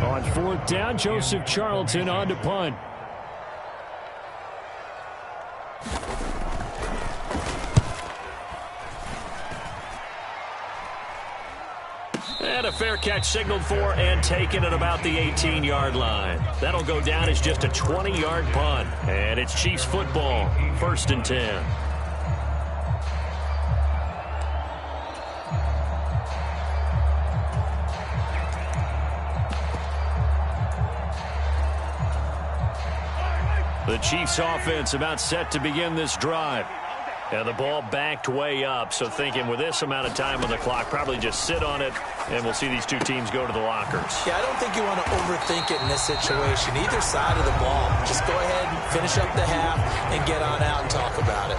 On fourth down, Joseph Charlton on to punt. And a fair catch signaled for and taken at about the 18-yard line. That'll go down as just a 20-yard punt. And it's Chiefs football, 1st and 10. The Chiefs offense about set to begin this drive. And the ball backed way up, so thinking with this amount of time on the clock, probably just sit on it, and we'll see these two teams go to the lockers. Yeah, I don't think you want to overthink it in this situation. Either side of the ball. Just go ahead and finish up the half and get on out and talk about it.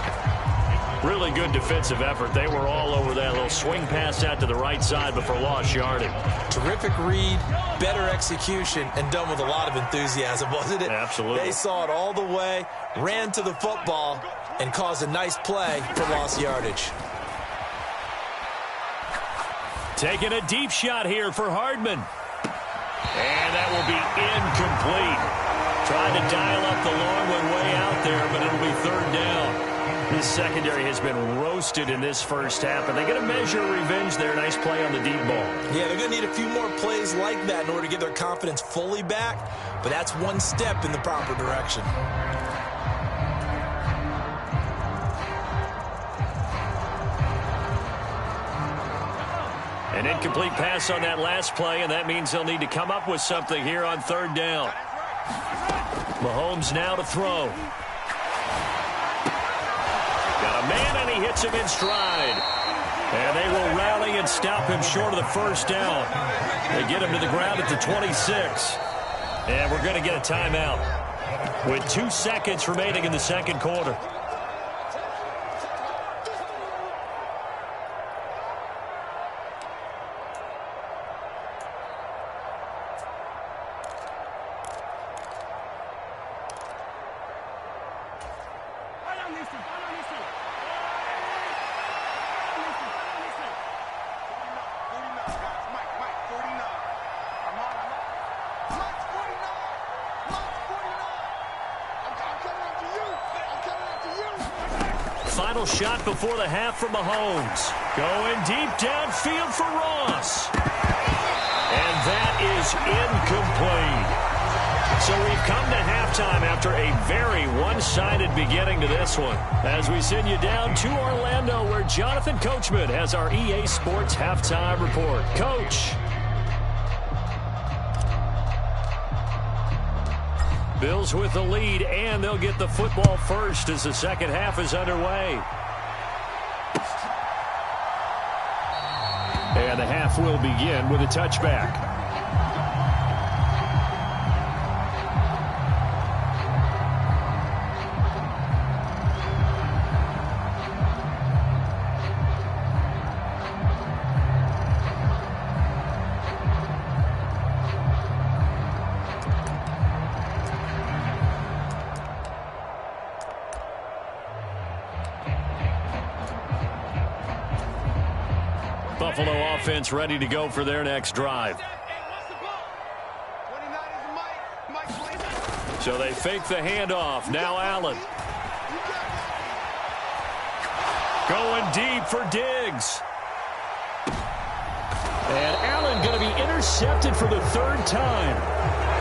Really good defensive effort. They were all over that little swing pass out to the right side before lost yardage. Terrific read, better execution, and done with a lot of enthusiasm, wasn't it? Absolutely. They saw it all the way, ran to the football, and caused a nice play for lost yardage. Taking a deep shot here for Hardman. And that will be incomplete. Trying to dial up the long one way out there, but it'll be 3rd down. This secondary has been roasted in this first half, but they get a measure of revenge there. Nice play on the deep ball. Yeah, they're going to need a few more plays like that in order to get their confidence fully back, but that's one step in the proper direction. An incomplete pass on that last play, and that means they'll need to come up with something here on 3rd down. Mahomes now to throw. Got a man, and he hits him in stride. And they will rally and stop him short of the 1st down. They get him to the ground at the 26. And we're going to get a timeout with 2 seconds remaining in the 2nd quarter. Final shot before the half for Mahomes. Going deep downfield for Ross. And that is incomplete. So we've come to halftime after a very one-sided beginning to this one. As we send you down to Orlando, where Jonathan Coachman has our EA Sports Halftime Report. Coach. Bills with the lead, and they'll get the football first as the second half is underway. And the half will begin with a touchback. Buffalo offense ready to go for their next drive. So they fake the handoff. Now Allen. Going deep for Diggs. And Allen going to be intercepted for the 3rd time.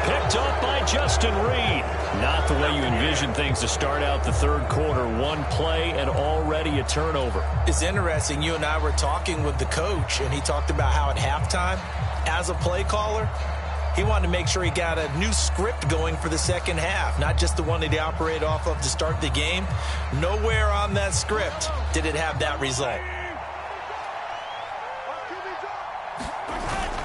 Picked up by Justin Reed. Not the way you envision things to start out the 3rd quarter. One play and already a turnover. It's interesting. You and I were talking with the coach, and he talked about how at halftime, as a play caller, he wanted to make sure he got a new script going for the second half, not just the one that he operated off of to start the game. Nowhere on that script did it have that result.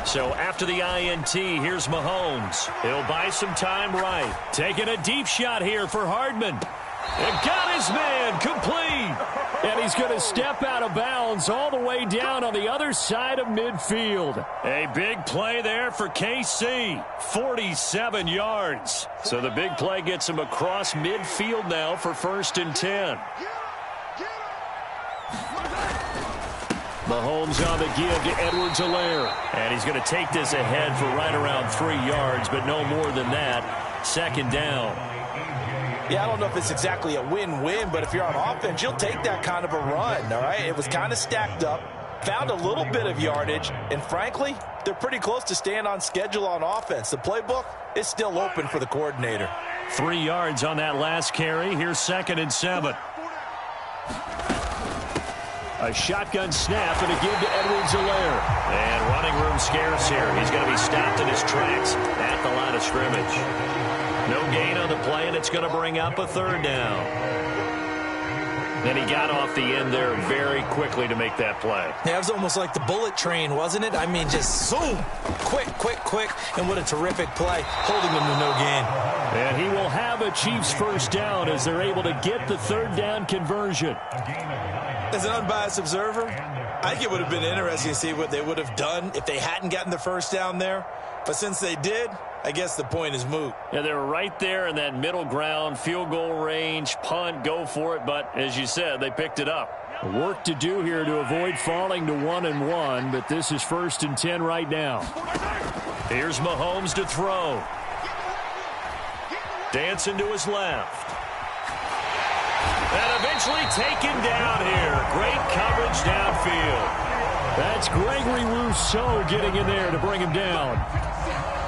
So after the INT, here's Mahomes. He'll buy some time right. Taking a deep shot here for Hardman. And got his man complete. And he's going to step out of bounds all the way down on the other side of midfield. A big play there for KC. 47 yards. So the big play gets him across midfield now for 1st and 10. Mahomes on the give to Edwards-Helaire. And he's going to take this ahead for right around 3 yards, but no more than that. Second down. Yeah, I don't know if it's exactly a win-win, but if you're on offense, you'll take that kind of a run, all right? It was kind of stacked up, found a little bit of yardage, and frankly, they're pretty close to staying on schedule on offense. The playbook is still open for the coordinator. 3 yards on that last carry. Here's 2nd and 7. A shotgun snap and a give to Edwards-Helaire. And running room scarce here. He's going to be stopped in his tracks at the line of scrimmage. No gain on the play, and it's going to bring up a 3rd down. And he got off the end there very quickly to make that play. Yeah, it was almost like the bullet train, wasn't it? I mean, just zoom, quick, and what a terrific play, holding him to no gain. And he will have a Chiefs 1st down as they're able to get the 3rd down conversion. As an unbiased observer, I think it would have been interesting to see what they would have done if they hadn't gotten the 1st down there. But since they did, I guess the point is moot. Yeah, they were right there in that middle ground, field goal range, punt, go for it. But as you said, they picked it up. Work to do here to avoid falling to 1-1, but this is 1st and 10 right now. Here's Mahomes to throw. Dancing to his left. And eventually taken down here. Great coverage downfield. That's Gregory Rousseau getting in there to bring him down.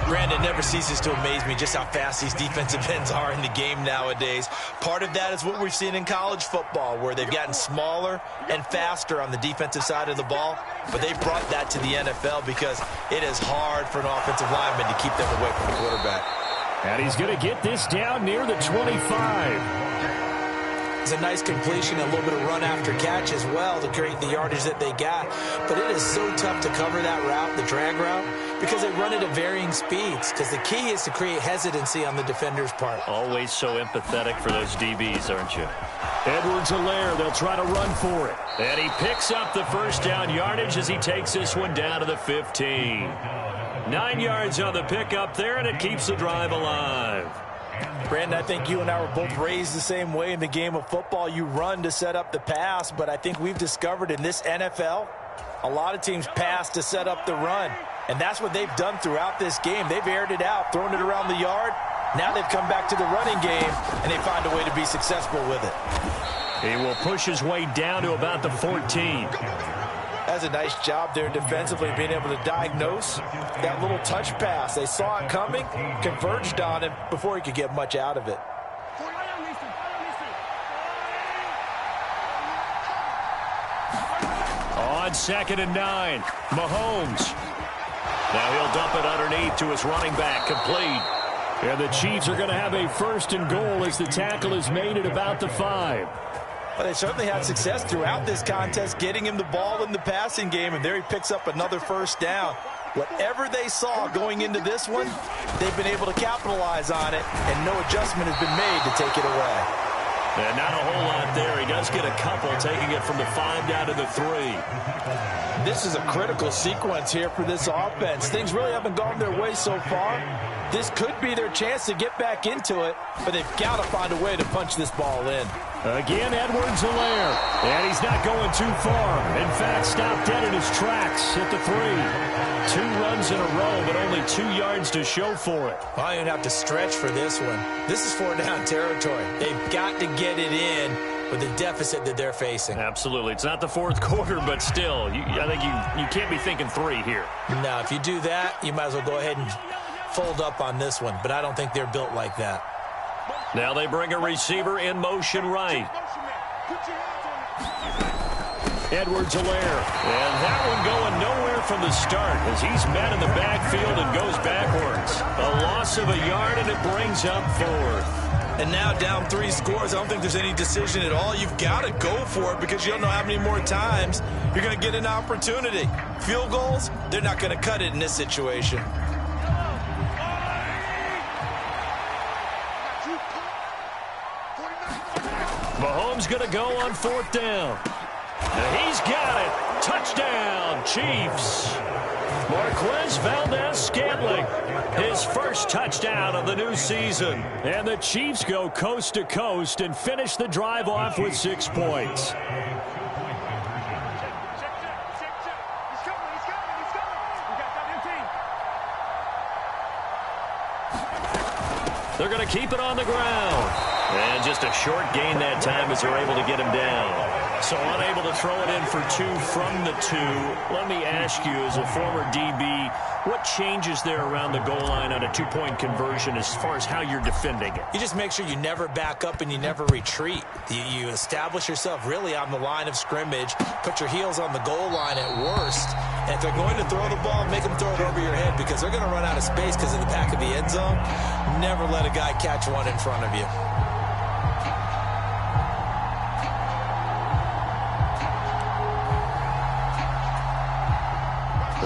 Brandon, never ceases to amaze me just how fast these defensive ends are in the game nowadays. Part of that is what we've seen in college football, where they've gotten smaller and faster on the defensive side of the ball. But they brought that to the NFL because it is hard for an offensive lineman to keep them away from the quarterback. And he's going to get this down near the 25. It's a nice completion, a little bit of run after catch as well to create the yardage that they got. But it is so tough to cover that route, the drag route, because they run it at varying speeds. Because the key is to create hesitancy on the defender's part. Always so empathetic for those DBs, aren't you? Edwards-Helaire, they'll try to run for it. And he picks up the 1st down yardage as he takes this one down to the 15. 9 yards on the pickup there, and it keeps the drive alive. Brandon, I think you and I were both raised the same way in the game of football. You run to set up the pass, but I think we've discovered in this NFL, a lot of teams pass to set up the run. And that's what they've done throughout this game. They've aired it out, thrown it around the yard. Now they've come back to the running game, and they find a way to be successful with it. He will push his way down to about the 14. That's a nice job there defensively, being able to diagnose that little touch pass. They saw it coming, converged on him before he could get much out of it. On 2nd and 9, Mahomes. Now he'll dump it underneath to his running back, complete. And the Chiefs are going to have a 1st and goal as the tackle is made at about the 5. Well, they certainly had success throughout this contest, getting him the ball in the passing game, and there he picks up another 1st down. Whatever they saw going into this one, they've been able to capitalize on it, and no adjustment has been made to take it away. And not a whole lot there. He does get a couple, taking it from the 5 down to the 3. This is a critical sequence here for this offense. Things really haven't gone their way so far. This could be their chance to get back into it, but they've got to find a way to punch this ball in. Again, Edwards-Helaire, and he's not going too far. In fact, stopped dead in his tracks at the 3. 2 runs in a row, but only 2 yards to show for it. Well, you don't have to stretch for this one. This is 4-down territory. They've got to get it in with the deficit that they're facing. Absolutely. It's not the 4th quarter, but still, I think you can't be thinking 3 here. Now, if you do that, you might as well go ahead and fold up on this one, but I don't think they're built like that. Now they bring a receiver in motion right. Edwards-Helaire. And that one going nowhere from the start as he's met in the backfield and goes backwards. A loss of a yard, and it brings up 4th. And now down 3 scores. I don't think there's any decision at all. You've got to go for it because you don't know how many more times you're going to get an opportunity. Field goals, they're not going to cut it in this situation. Mahomes going to go on 4th down. And he's got it. Touchdown, Chiefs. Marquez Valdes-Scantling, his 1st touchdown of the new season. And the Chiefs go coast to coast and finish the drive off with 6 points. They're going to keep it on the ground. And just a short gain that time as they're able to get him down. So unable to throw it in for 2 from the 2. Let me ask you, as a former DB, what changes there around the goal line on a 2-point conversion as far as how you're defending it? You just make sure you never back up and you never retreat. You establish yourself really on the line of scrimmage, put your heels on the goal line at worst. And if they're going to throw the ball, make them throw it over your head because they're going to run out of space because of the back of the end zone. Never let a guy catch one in front of you.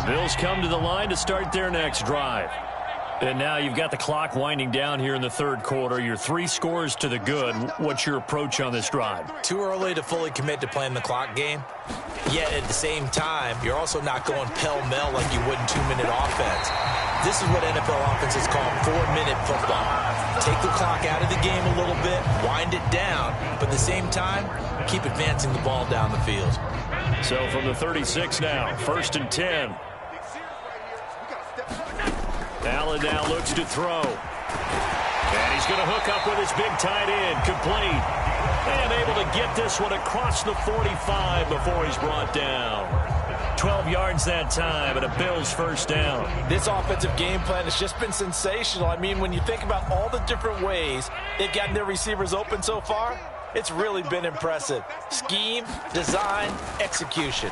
The Bills come to the line to start their next drive. And now you've got the clock winding down here in the third quarter. You're 3 scores to the good. What's your approach on this drive? Too early to fully commit to playing the clock game. Yet at the same time, you're also not going pell-mell like you would in 2-minute offense. This is what NFL offenses call 4-minute football. Take the clock out of the game a little bit, wind it down, but at the same time, keep advancing the ball down the field. So from the 36 now, 1st and 10. Allen now looks to throw. And he's going to hook up with his big tight end, complete. And able to get this one across the 45 before he's brought down. 12 yards that time and a Bills first down. This offensive game plan has just been sensational. I mean, when you think about all the different ways they've gotten their receivers open so far, it's really been impressive. Scheme, design, execution.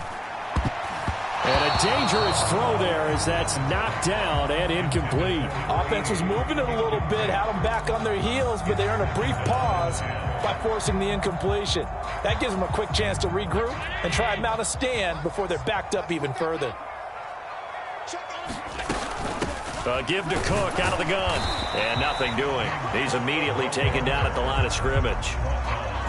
And a dangerous throw there as that's knocked down and incomplete. Offense was moving it a little bit, had them back on their heels, but they earned a brief pause by forcing the incompletion. That gives them a quick chance to regroup and try and mount a stand before they're backed up even further. Give to Cook out of the gun. And nothing doing. He's immediately taken down at the line of scrimmage.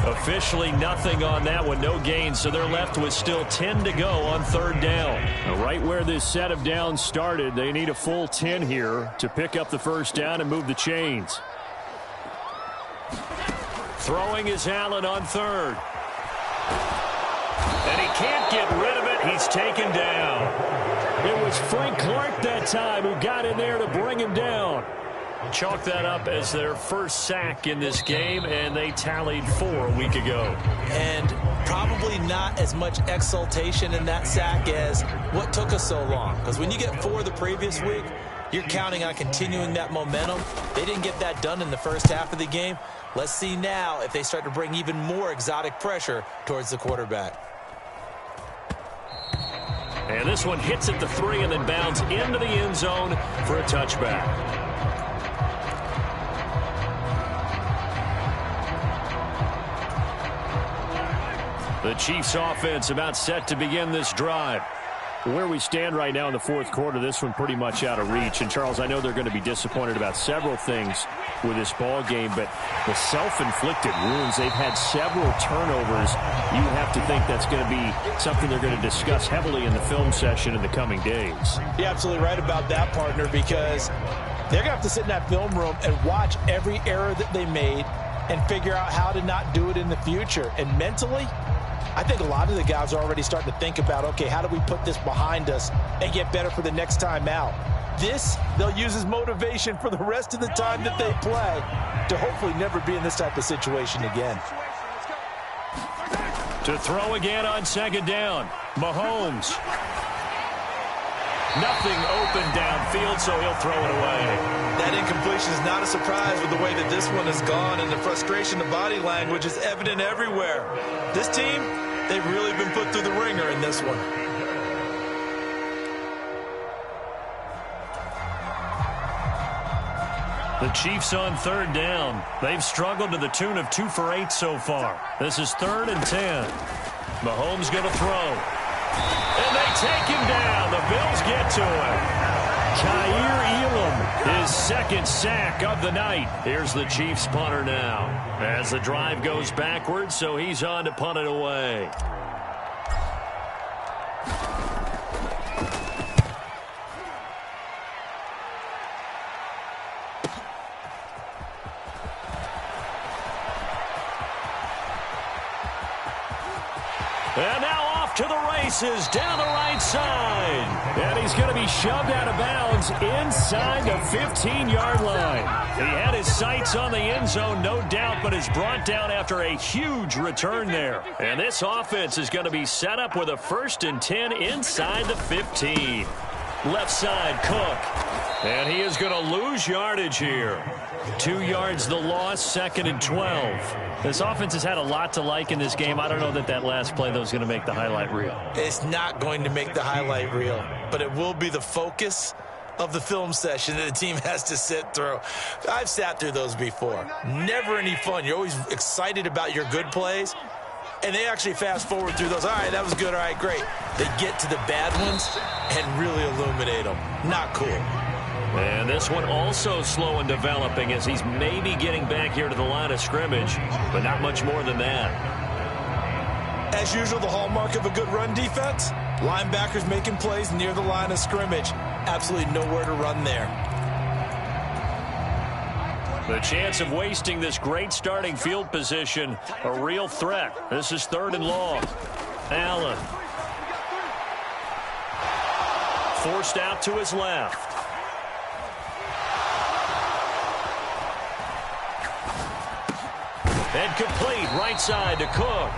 Officially nothing on that one, no gains, so they're left with still 10 to go on 3rd down. Now, right where this set of downs started, they need a full 10 here to pick up the first down and move the chains. Throwing is Allen on 3rd. And he can't get rid of it. He's taken down. It was Frank Clark that time who got in there to bring him down. Chalk that up as their first sack in this game, and they tallied 4 a week ago. And probably not as much exultation in that sack as what took us so long. Because when you get 4 the previous week, you're counting on continuing that momentum. They didn't get that done in the first half of the game. Let's see now if they start to bring even more exotic pressure towards the quarterback. And this one hits at the 3 and then bounds into the end zone for a touchback. The Chiefs offense about set to begin this drive. Where we stand right now in the 4th quarter, this one pretty much out of reach. And, Charles, I know they're going to be disappointed about several things with this ball game, but the self-inflicted wounds, they've had several turnovers. You have to think that's going to be something they're going to discuss heavily in the film session in the coming days. You're absolutely right about that, partner, because they're going to have to sit in that film room and watch every error that they made and figure out how to not do it in the future. And mentally, I think a lot of the guys are already starting to think about, okay, how do we put this behind us and get better for the next time out? This, they'll use as motivation for the rest of the time that they play to hopefully never be in this type of situation again. To throw again on 2nd down, Mahomes. Nothing open downfield, so he'll throw it away. That incompletion is not a surprise with the way that this one has gone, and the frustration of body language is evident everywhere. This team, they've really been put through the ringer in this one. The Chiefs on 3rd down. They've struggled to the tune of 2 for 8 so far. This is 3rd and 10. Mahomes going to throw. And they take him down. The Bills get to him. Kaiir Elam, his 2nd sack of the night. Here's the Chiefs punter now. As the drive goes backwards, so he's on to punt it away. And now off to the races down the right side. And he's going to be shoved out of bounds inside the 15-yard line. He had his sights on the end zone, no doubt, but is brought down after a huge return there. And this offense is going to be set up with a 1st and 10 inside the 15. Left side, Cook. And he is going to lose yardage here. 2 yards the loss, 2nd and 12. This offense has had a lot to like in this game. I don't know that last play, though, is going to make the highlight reel. It's not going to make the highlight reel, but it will be the focus of the film session that the team has to sit through. I've sat through those before. Never any fun. You're always excited about your good plays, and they actually fast forward through those. All right, that was good. All right, great. They get to the bad ones and really illuminate them. Not cool. And this one also slow in developing as he's maybe getting back here to the line of scrimmage, but not much more than that. As usual, the hallmark of a good run defense, linebackers making plays near the line of scrimmage. Absolutely nowhere to run there. The chance of wasting this great starting field position, a real threat. This is 3rd and long. Allen. Forced out to his left. And complete right side to Cook.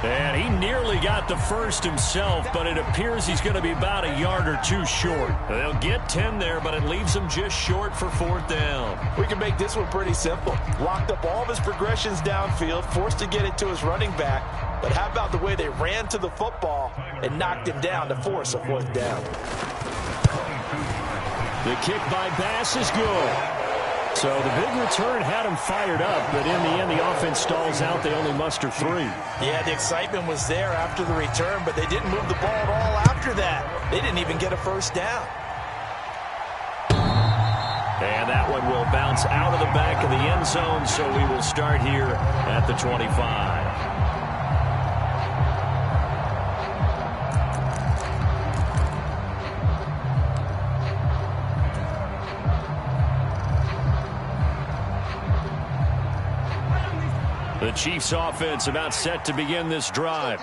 And he nearly got the first himself, but it appears he's going to be about a yard or two short. They'll get 10 there, but it leaves him just short for 4th down. We can make this one pretty simple. Locked up all of his progressions downfield, forced to get it to his running back. But how about the way they ran to the football and knocked him down to force a 4th down? The kick by Bass is good. So the big return had him fired up, but in the end, the offense stalls out. They only muster 3. Yeah, the excitement was there after the return, but they didn't move the ball at all after that. They didn't even get a 1st down. And that one will bounce out of the back of the end zone, so we will start here at the 25. The Chiefs offense about set to begin this drive.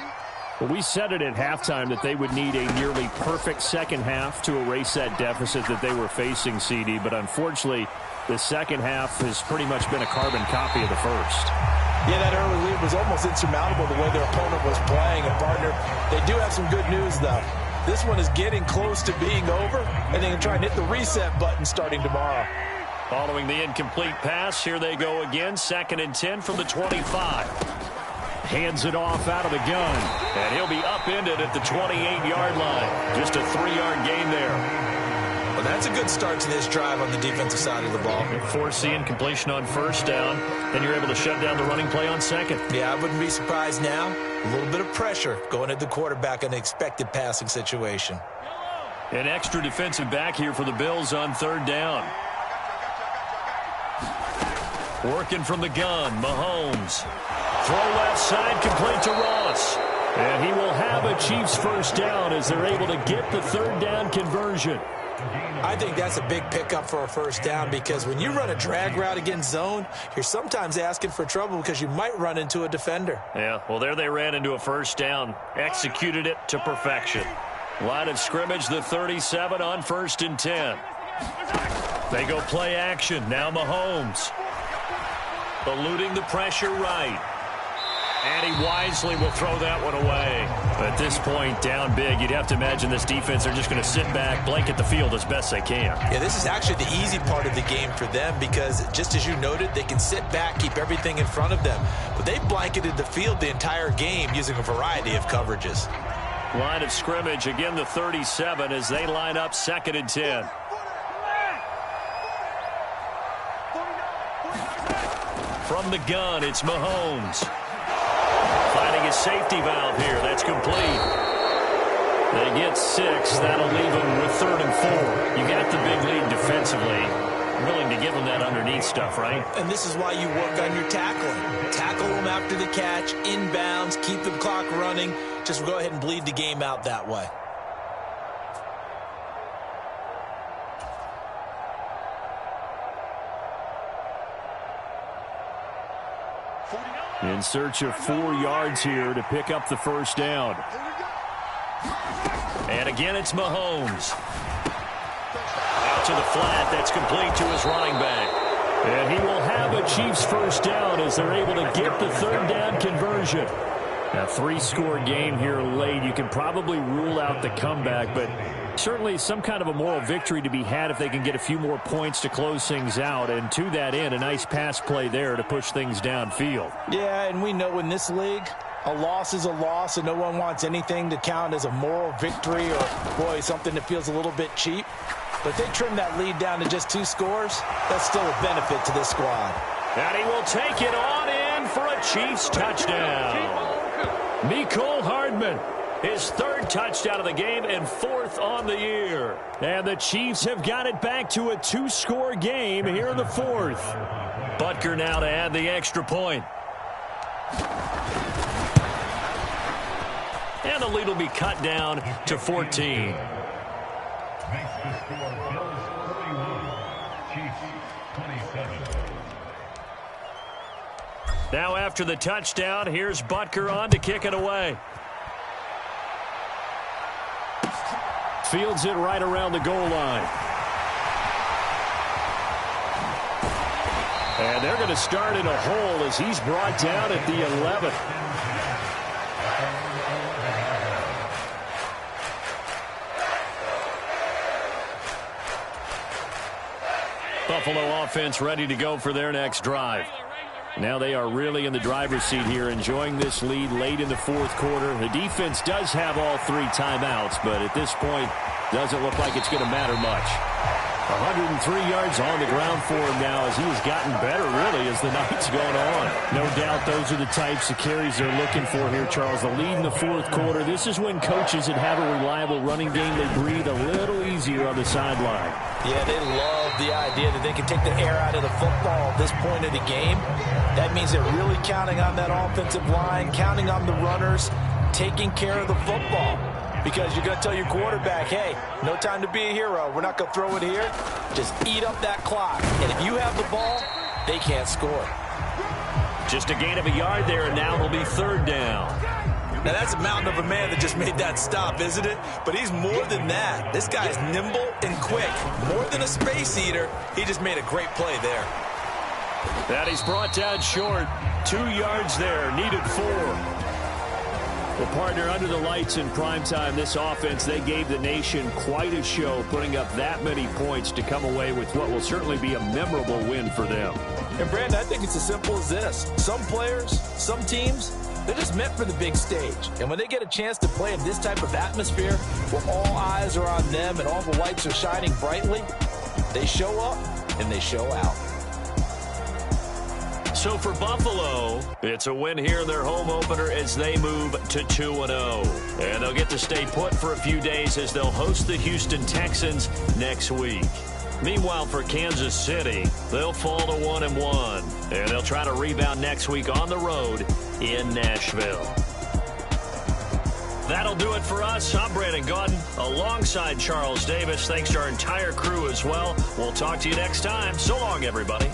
Well, we said it at halftime that they would need a nearly perfect second half to erase that deficit that they were facing, CD. But unfortunately, the second half has pretty much been a carbon copy of the first. Yeah, that early lead was almost insurmountable the way their opponent was playing. And, partner, they do have some good news, though. This one is getting close to being over, and they can try and hit the reset button starting tomorrow. Following the incomplete pass, here they go again. 2nd and 10 from the 25. Hands it off out of the gun. And he'll be upended at the 28-yard line. Just a 3-yard gain there. Well, that's a good start to this drive on the defensive side of the ball. Force the incompletion on 1st down, and you're able to shut down the running play on 2nd. Yeah, I wouldn't be surprised now. A little bit of pressure going at the quarterback in an expected passing situation. An extra defensive back here for the Bills on 3rd down. Working from the gun, Mahomes. Throw left side, complete to Ross. And he will have a Chiefs 1st down as they're able to get the 3rd down conversion. I think that's a big pickup for a 1st down because when you run a drag route against zone, you're sometimes asking for trouble because you might run into a defender. Yeah, well, there they ran into a 1st down. Executed it to perfection. Line of scrimmage, the 37 on 1st and 10. They go play action. Now Mahomes. Eluding the pressure right. And he wisely will throw that one away. At this point, down big, you'd have to imagine this defense are just going to sit back, blanket the field as best they can. Yeah, this is actually the easy part of the game for them because, just as you noted, they can sit back, keep everything in front of them. But they blanketed the field the entire game using a variety of coverages. Line of scrimmage, again the 37 as they line up 2nd and 10. From the gun, it's Mahomes. Finding his safety valve here. That's complete. They get 6. That'll leave them with 3rd and 4. You got the big lead defensively. Willing to give them that underneath stuff, right? And this is why you work on your tackling. Tackle them after the catch, inbounds, keep the clock running. Just go ahead and bleed the game out that way. In search of 4 yards here to pick up the 1st down. And again, it's Mahomes. Out to the flat. That's complete to his running back. And he will have a Chiefs first down as they're able to get the third down conversion. A 3-score game here late. You can probably rule out the comeback, but certainly some kind of a moral victory to be had if they can get a few more points to close things out. And to that end, a nice pass play there to push things downfield. Yeah, and we know in this league, a loss is a loss, and no one wants anything to count as a moral victory or, boy, something that feels a little bit cheap. But if they trim that lead down to just 2 scores, that's still a benefit to this squad. And he will take it on in for a Chiefs touchdown. Mecole Hardman, his 3rd touchdown of the game and 4th on the year. And the Chiefs have got it back to a 2-score game here in the 4th. Butker now to add the extra point. And the lead will be cut down to 14. Makes the score Bills 41, Chiefs 27. Now after the touchdown, here's Butker on to kick it away. Fields it right around the goal line. And they're going to start in a hole as he's brought down at the 11. Buffalo offense ready to go for their next drive. Now they are really in the driver's seat here, enjoying this lead late in the 4th quarter. The defense does have all 3 timeouts, but at this point, doesn't look like it's going to matter much. 103 yards on the ground for him now as he has gotten better, really, as the night's gone on. No doubt those are the types of carries they're looking for here, Charles. The lead in the 4th quarter. This is when coaches that have a reliable running game, they breathe a little easier on the sideline. Yeah, they love the idea that they can take the air out of the football at this point of the game. That means they're really counting on that offensive line, counting on the runners, taking care of the football. Because you're going to tell your quarterback, hey, no time to be a hero. We're not going to throw it here. Just eat up that clock. And if you have the ball, they can't score. Just a gain of a yard there, and now it'll be 3rd down. Now, that's a mountain of a man that just made that stop, isn't it? But he's more than that. This guy's nimble and quick. More than a space eater, he just made a great play there. That he's brought down short. 2 yards there, needed 4. Well, partner, under the lights in primetime, this offense, they gave the nation quite a show, putting up that many points to come away with what will certainly be a memorable win for them. And, Brandon, I think it's as simple as this. Some players, some teams, they're just meant for the big stage. And when they get a chance to play in this type of atmosphere where all eyes are on them and all the lights are shining brightly, they show up and they show out. So for Buffalo, it's a win here in their home opener as they move to 2-0. And they'll get to stay put for a few days as they'll host the Houston Texans next week. Meanwhile, for Kansas City, they'll fall to 1-1. And they'll try to rebound next week on the road in Nashville. That'll do it for us. I'm Brandon Gaudin alongside Charles Davis. Thanks to our entire crew as well. We'll talk to you next time. So long, everybody.